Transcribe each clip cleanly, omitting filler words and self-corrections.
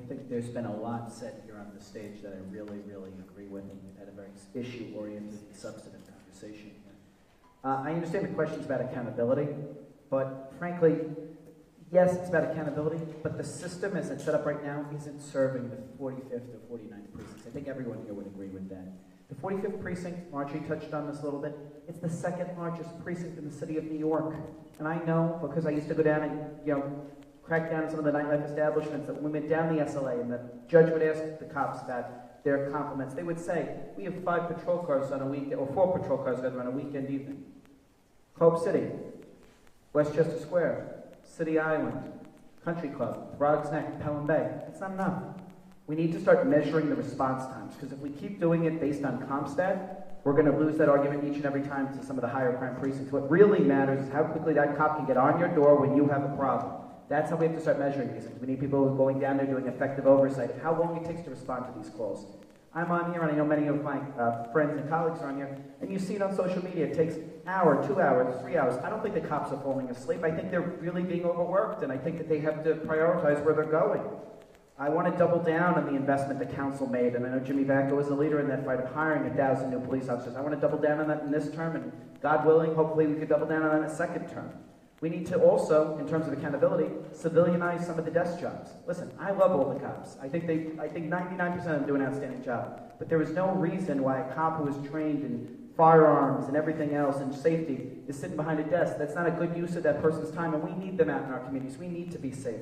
think there's been a lot said here on the stage that I really, really agree with, and we've had a very issue-oriented, substantive conversation here. I understand the questions about accountability, but frankly, yes, it's about accountability, but the system as it's set up right now isn't serving the 45th or 49th precincts. I think everyone here would agree with that. The 45th precinct, Marjorie touched on this a little bit, it's the second largest precinct in the city of New York. And I know, because I used to go down and, crack down on some of the nightlife establishments, that when we went down the SLA and the judge would ask the cops about their compliments, they would say, we have 5 patrol cars on a weekend, or 4 patrol cars on a weekend evening. Culp City, Westchester Square, City Island, Country Club, Bronx Neck, Pelham Bay. That's not enough. We need to start measuring the response times, because if we keep doing it based on CompStat, we're going to lose that argument each and every time to some of the higher crime precincts. What really matters is how quickly that cop can get on your door when you have a problem. That's how we have to start measuring these things. We need people going down there doing effective oversight of how long it takes to respond to these calls. I'm on here, and I know many of my friends and colleagues are on here, and you see it on social media. It takes an hour, 2 hours, 3 hours. I don't think the cops are falling asleep. I think they're really being overworked, and I think that they have to prioritize where they're going. I want to double down on the investment the council made, and I know Jimmy Vacco was a leader in that fight of hiring 1,000 new police officers. I want to double down on that in this term, and God willing, hopefully we could double down on that in a second term. We need to also, in terms of accountability, civilianize some of the desk jobs. Listen, I love all the cops. I think 99% of them do an outstanding job. But there is no reason why a cop who is trained in firearms and everything else and safety is sitting behind a desk. That's not a good use of that person's time, and we need them out in our communities. We need to be safe.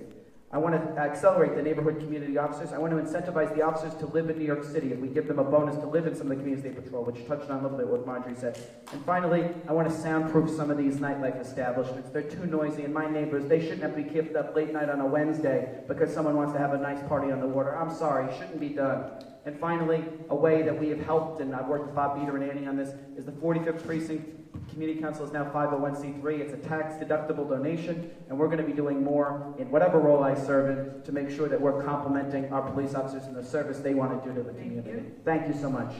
I want to accelerate the neighborhood community officers. I want to incentivize the officers to live in New York City if we give them a bonus to live in some of the communities they patrol, which touched on a little bit what Marjorie said. And finally, I want to soundproof some of these nightlife establishments. They're too noisy, and my neighbors, they shouldn't have to be kept up late night on a Wednesday because someone wants to have a nice party on the water. I'm sorry, it shouldn't be done. And finally, a way that we have helped, and I've worked with Bob Beater and Annie on this, is the 45th Precinct Community Council is now 501c3. It's a tax-deductible donation, and we're going to be doing more in whatever role I serve in to make sure that we're complementing our police officers in the service they want to do to the community. Thank you so much.